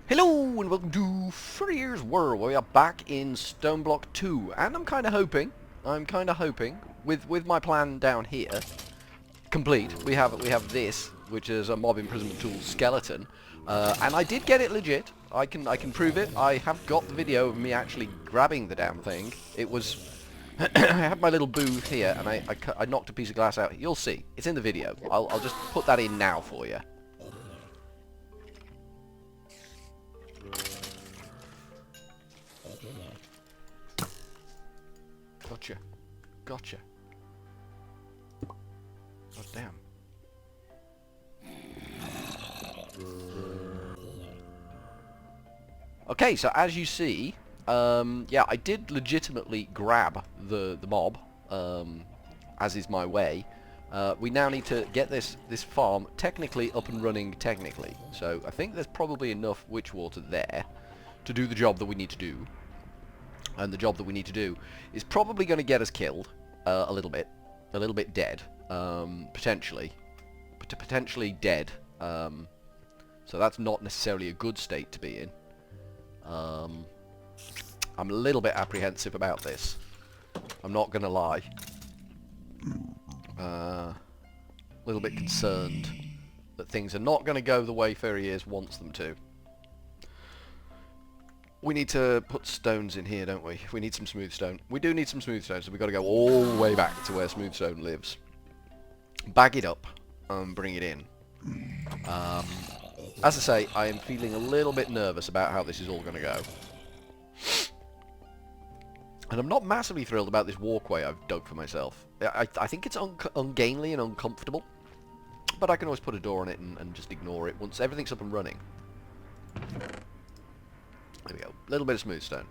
Hello and welcome to Furryearsworld. We are back in Stoneblock 2, and I'm kind of hoping, with my plan down here complete. We have this, which is a mob imprisonment tool skeleton, and I did get it legit. I can prove it. I have got the video of me actually grabbing the damn thing. It was I had my little booth here, and I knocked a piece of glass out. You'll see. It's in the video. I'll just put that in now for you. Gotcha. Gotcha. God damn. Okay, so as you see, yeah, I did legitimately grab the mob, as is my way. We now need to get this farm technically up and running technically. So I think there's probably enough witch water there to do the job that we need to do. And the job that we need to do is probably going to get us killed a little bit dead, potentially dead. So that's not necessarily a good state to be in. I'm a little bit apprehensive about this. I'm not going to lie. A little bit concerned that things are not going to go the way Furryears wants them to. We need to put stones in here, don't we? We need some smooth stone. We do need some smooth stone, so we've got to go all the way back to where smooth stone lives. Bag it up and bring it in. As I say, I am feeling a little bit nervous about how this is all going to go. And I'm not massively thrilled about this walkway I've dug for myself. I think it's ungainly and uncomfortable, but I can always put a door on it and just ignore it once everything's up and running. There we go. A little bit of smooth stone.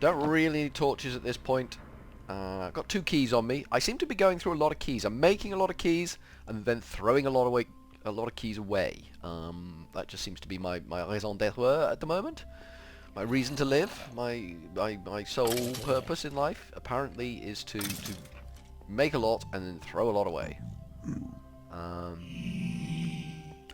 Don't really need torches at this point. I've got 2 keys on me. I seem to be going through a lot of keys. I'm making a lot of keys and then throwing a lot of keys away. That just seems to be my raison d'être at the moment. My reason to live, my sole purpose in life, apparently is to make a lot and then throw a lot away.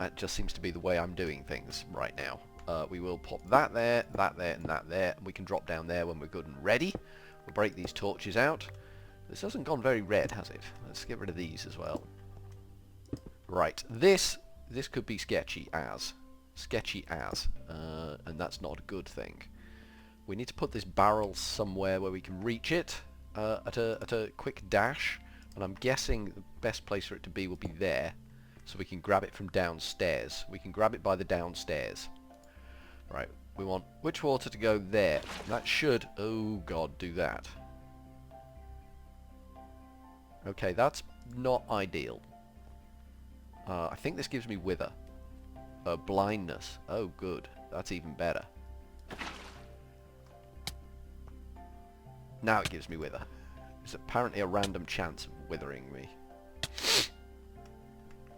That just seems to be the way I'm doing things right now. We will pop that there, and that there, and we can drop down there when we're good and ready. We'll break these torches out. This hasn't gone very red, has it? Let's get rid of these as well. Right, this could be sketchy as, and that's not a good thing. We need to put this barrel somewhere where we can reach it at a quick dash, and I'm guessing the best place for it to be will be there, so we can grab it from downstairs. We can grab it by the downstairs. Right, we want witch water to go there. That should, oh god, do that. Okay, that's not ideal. I think this gives me wither. Blindness. Oh good, that's even better. Now it gives me wither. There's apparently a random chance of withering me.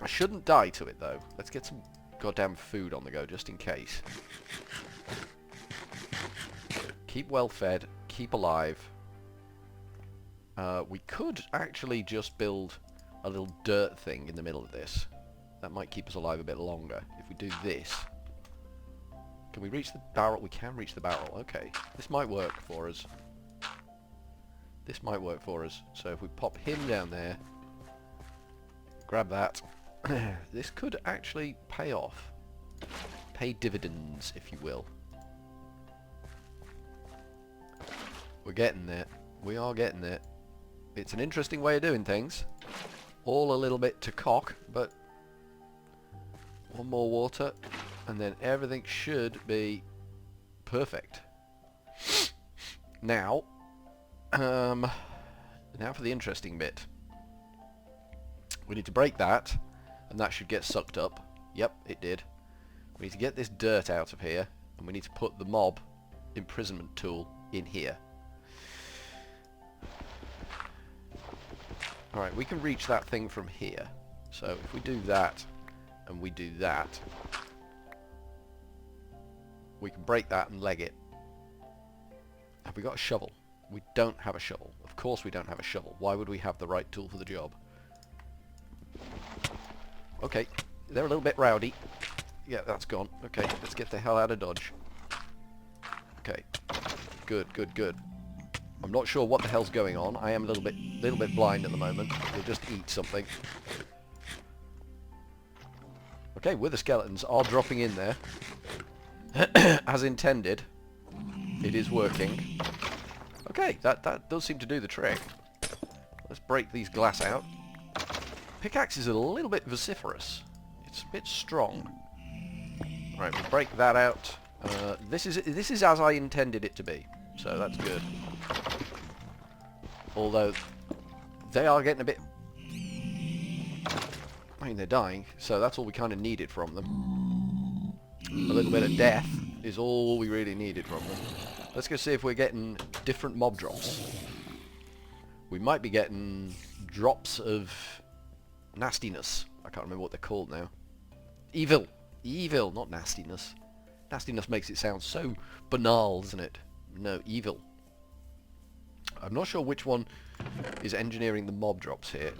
I shouldn't die to it though. Let's get some goddamn food on the go just in case. Keep well fed, keep alive. We could actually just build a little dirt thing in the middle of this. That might keep us alive a bit longer if we do this. Can we reach the barrel? We can reach the barrel. Okay, this might work for us. This might work for us. So if we pop him down there, grab that. This could actually pay off. Pay dividends, if you will. We're getting there. We are getting there. It's an interesting way of doing things. All a little bit to cock, but one more water, and then everything should be perfect. Now for the interesting bit. We need to break that, and that should get sucked up. Yep, it did. We need to get this dirt out of here, and we need to put the mob imprisonment tool in here. Alright, we can reach that thing from here. So if we do that, and we do that, we can break that and leg it. Have we got a shovel? We don't have a shovel. Of course we don't have a shovel. Why would we have the right tool for the job? Okay, they're a little bit rowdy. Yeah, that's gone. Okay, let's get the hell out of Dodge. Okay. Good, good, good. I'm not sure what the hell's going on. I am a little bit blind at the moment. We'll just eat something. Okay, wither skeletons are dropping in there. As intended. It is working. Okay, that does seem to do the trick. Let's break these glass out. Pickaxe is a little bit vociferous. It's a bit strong. Right, we'll break that out. This is as I intended it to be, so that's good. Although they are getting a bit. I mean, they're dying, so that's all we kind of needed from them. A little bit of death is all we really needed from them. Let's go see if we're getting different mob drops. We might be getting drops of nastiness. I can't remember what they're called now. Evil. Evil, not nastiness. Nastiness makes it sound so banal, doesn't it? No, evil. I'm not sure which one is engineering the mob drops here.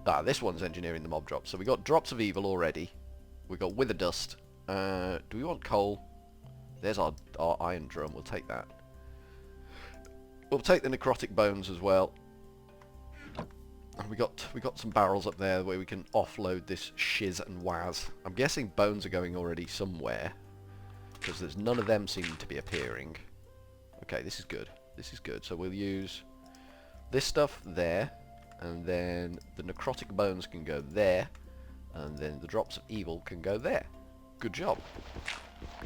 Ah, this one's engineering the mob drops. So we got drops of evil already. We got wither dust. Do we want coal? There's our iron drum. We'll take that. We'll take the necrotic bones as well. And we got some barrels up there where we can offload this shiz and waz. I'm guessing bones are going already somewhere, because there's none of them seem to be appearing. Okay, this is good. This is good. So we'll use this stuff there, and then the necrotic bones can go there, and then the drops of evil can go there. Good job.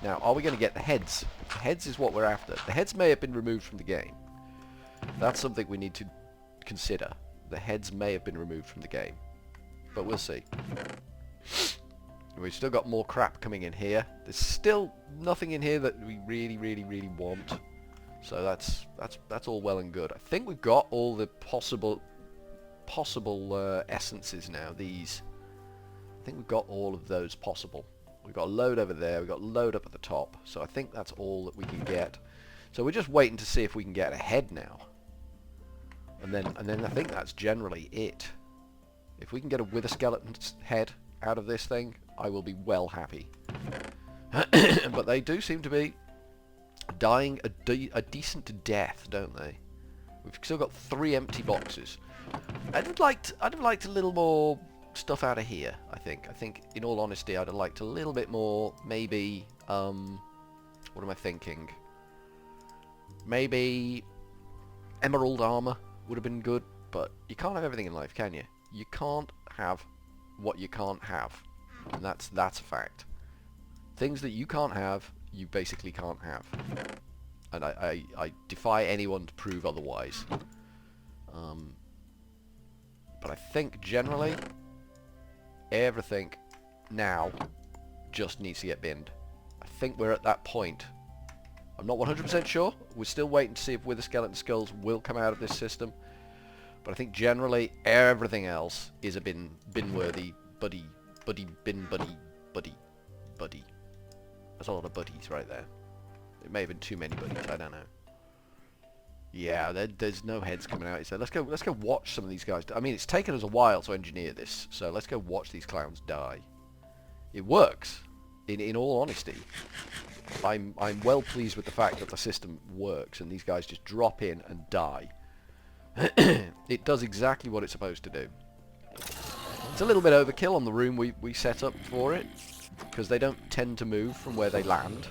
Now, are we going to get the heads? The heads is what we're after. The heads may have been removed from the game. That's something we need to consider. The heads may have been removed from the game. But we'll see. We've still got more crap coming in here. There's still nothing in here that we really, really, really want. So that's all well and good. I think we've got all the possible essences now. These. I think we've got all of those possible. We've got a load over there. We've got a load up at the top. So I think that's all that we can get. So we're just waiting to see if we can get a head now. And then I think that's generally it. If we can get a wither skeleton's head out of this thing, I will be well happy. But they do seem to be dying a decent death, don't they? We've still got 3 empty boxes. I'd have liked a little more stuff out of here. I think, in all honesty, I'd have liked a little bit more. Maybe what am I thinking? Maybe emerald armor would have been good, but you can't have everything in life, can you? You can't have what you can't have, and that's a fact. Things that you can't have, you basically can't have, and I defy anyone to prove otherwise. But I think generally everything now just needs to get binned. I think we're at that point. I'm not 100% sure. We're still waiting to see if wither skeleton skulls will come out of this system. But I think generally everything else is a bin-worthy buddy. That's a lot of buddies right there. It may have been too many buddies, I don't know. Yeah, there's no heads coming out. So let's go watch some of these guys. I mean, it's taken us a while to engineer this, so let's go watch these clowns die. It works. In all honesty, I'm well pleased with the fact that the system works and these guys just drop in and die. It does exactly what it's supposed to do. It's a little bit overkill on the room we set up for it, because they don't tend to move from where they land.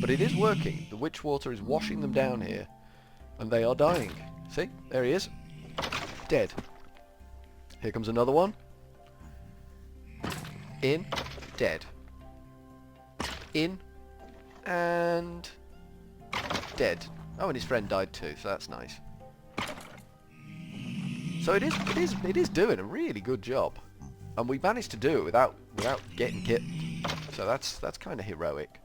But it is working. The witch water is washing them down here, and they are dying. See? There he is. Dead. Here comes another one. In. Dead. In. And dead. Oh, and his friend died too, so that's nice. So it is doing a really good job, and we managed to do it without getting kicked. So that's kind of heroic.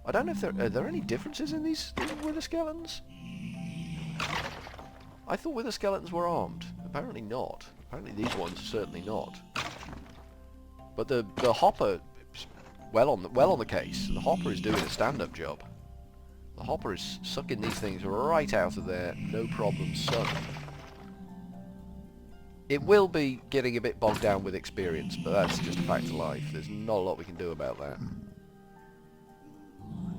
I don't know if are there any differences in these wither skeletons. I thought wither skeletons were armed. Apparently not. Apparently these ones are certainly not. But the hopper is well on the case. The hopper is doing a stand-up job. The hopper is sucking these things right out of there, no problem, son. It will be getting a bit bogged down with experience, but that's just a fact of life. There's not a lot we can do about that.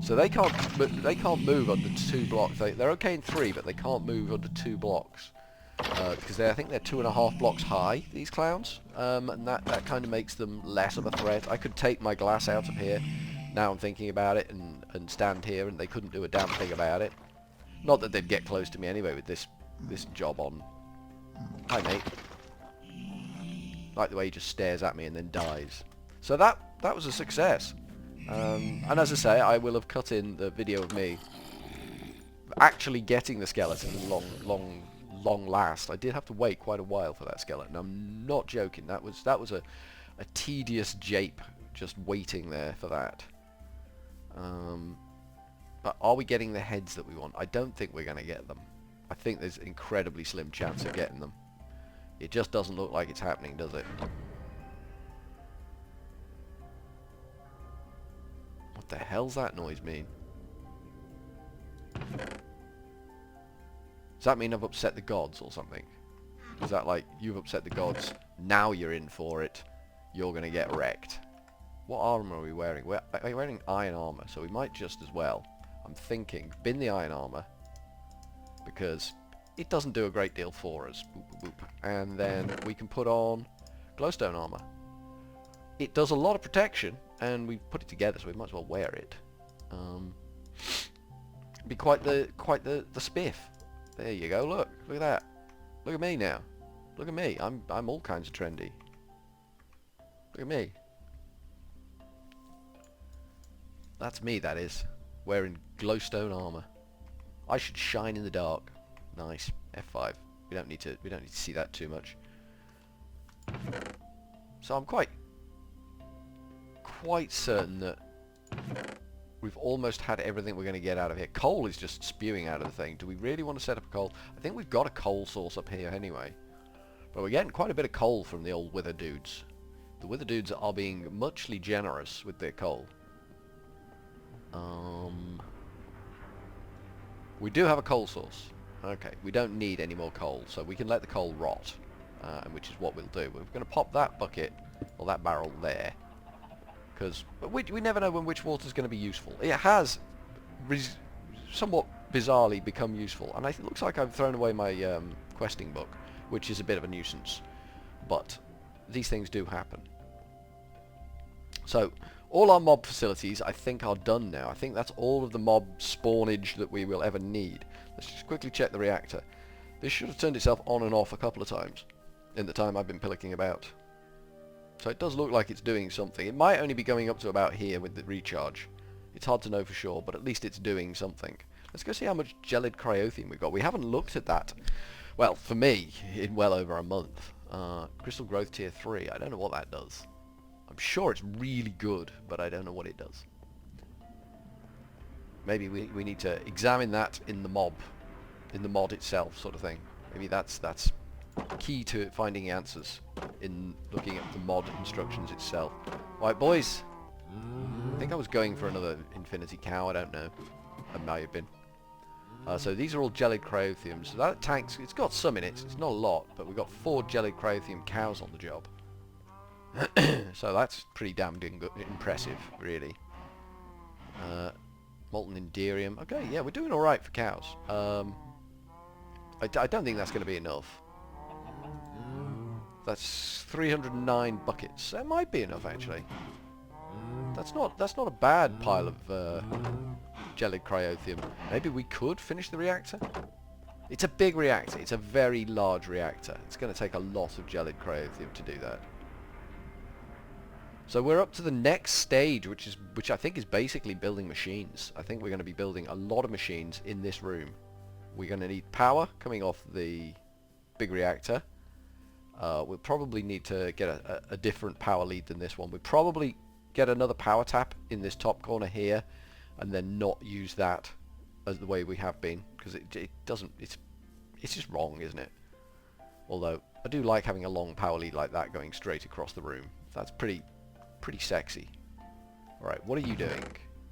So they can't move under 2 blocks. They're okay in 3, but they can't move under 2 blocks because I think they're 2.5 blocks high. These clowns, and that kind of makes them less of a threat. I could take my glass out of here. Now I'm thinking about it, and stand here, and they couldn't do a damn thing about it. Not that they'd get close to me anyway with this job on. Hi, mate. Like the way he just stares at me and then dies. So that was a success. And as I say, I will have cut in the video of me actually getting the skeleton long last. I did have to wait quite a while for that skeleton. I'm not joking. That was a tedious jape just waiting there for that. But are we getting the heads that we want? I don't think we're going to get them. I think there's an incredibly slim chance of getting them. It just doesn't look like it's happening, does it? What the hell's that noise mean? Does that mean I've upset the gods or something? Is that like, you've upset the gods, now you're in for it, you're going to get wrecked? What armor are we wearing? We're wearing iron armor, so we might just as well. I'm thinking, bin the iron armor, because it doesn't do a great deal for us. Boop, boop, boop. And then we can put on glowstone armor. It does a lot of protection, and we put it together, so we might as well wear it. Be quite the spiff. There you go. Look at that. Look at me now. Look at me. I'm all kinds of trendy. Look at me. That's me. That is wearing glowstone armor. I should shine in the dark. Nice. F5. We don't need to see that too much. So I'm quite certain that we've almost had everything we're going to get out of here. Coal is just spewing out of the thing. Do we really want to set up a coal? I think we've got a coal source up here anyway. But we're getting quite a bit of coal from the old wither dudes. The wither dudes are being muchly generous with their coal. We do have a coal source. Okay, we don't need any more coal, so we can let the coal rot, which is what we'll do. We're going to pop that bucket, or that barrel there, because we never know when which water's going to be useful. It has somewhat bizarrely become useful, and it looks like I've thrown away my questing book, which is a bit of a nuisance, but these things do happen. So all our mob facilities I think are done now. I think that's all of the mob spawnage that we will ever need. Let's just quickly check the reactor. This should have turned itself on and off a couple of times in the time I've been pillicking about. So it does look like it's doing something. It might only be going up to about here with the recharge. It's hard to know for sure, but at least it's doing something. Let's go see how much gelid cryothene we've got. We haven't looked at that, well, for me, in well over a month. Crystal growth tier 3. I don't know what that does. I'm sure it's really good, but I don't know what it does. Maybe we need to examine that in the mod itself, sort of thing. Maybe that's key to finding answers, in looking at the mod instructions itself. Right, boys. I think I was going for another infinity cow. I don't know. I might have been. So these are all gelid cryotheums. So that tank's, it's got some in it. It's not a lot, but we've got 4 gelid cryotheum cows on the job. So that's pretty damn impressive, really. Molten Enderium. Okay, yeah, we're doing alright for cows. I don't think that's going to be enough. That's 309 buckets. That might be enough, actually. That's not a bad pile of gelid cryotheum. Maybe we could finish the reactor? It's a big reactor. It's a very large reactor. It's going to take a lot of gelid cryotheum to do that. So we're up to the next stage, which I think is basically building machines. I think we're going to be building a lot of machines in this room. We're going to need power coming off the big reactor. We'll probably need to get a different power lead than this one. We'll probably get another power tap in this top corner here, and then not use that as the way we have been, because it doesn't. It's just wrong, isn't it? Although I do like having a long power lead like that going straight across the room. That's pretty sexy. Alright, what are you doing?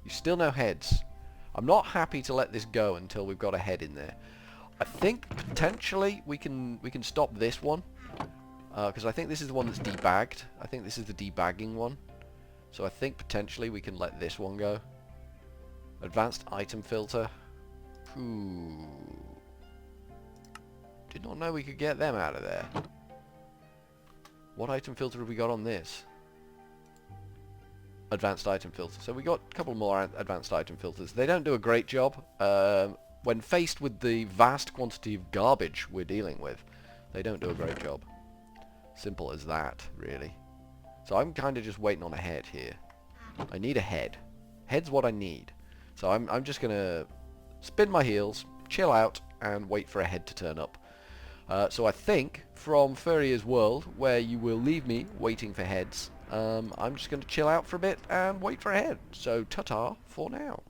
You still no heads. I'm not happy to let this go until we've got a head in there. I think potentially we can stop this one Because I think this is the one that's debagged. I think this is the debagging one. So I think potentially we can let this one go. Advanced item filter. Ooh. Did not know we could get them out of there. What item filter have we got on this? Advanced item filter. So we got a couple more advanced item filters. They don't do a great job. When faced with the vast quantity of garbage we're dealing with, they don't do a great job. Simple as that, really. So I'm kind of just waiting on a head here. I need a head. Head's what I need. So I'm just going to spin my heels, chill out, and wait for a head to turn up. So I think from Furryearsworld, where you will leave me waiting for heads, I'm just going to chill out for a bit and wait for a head. So ta-ta for now.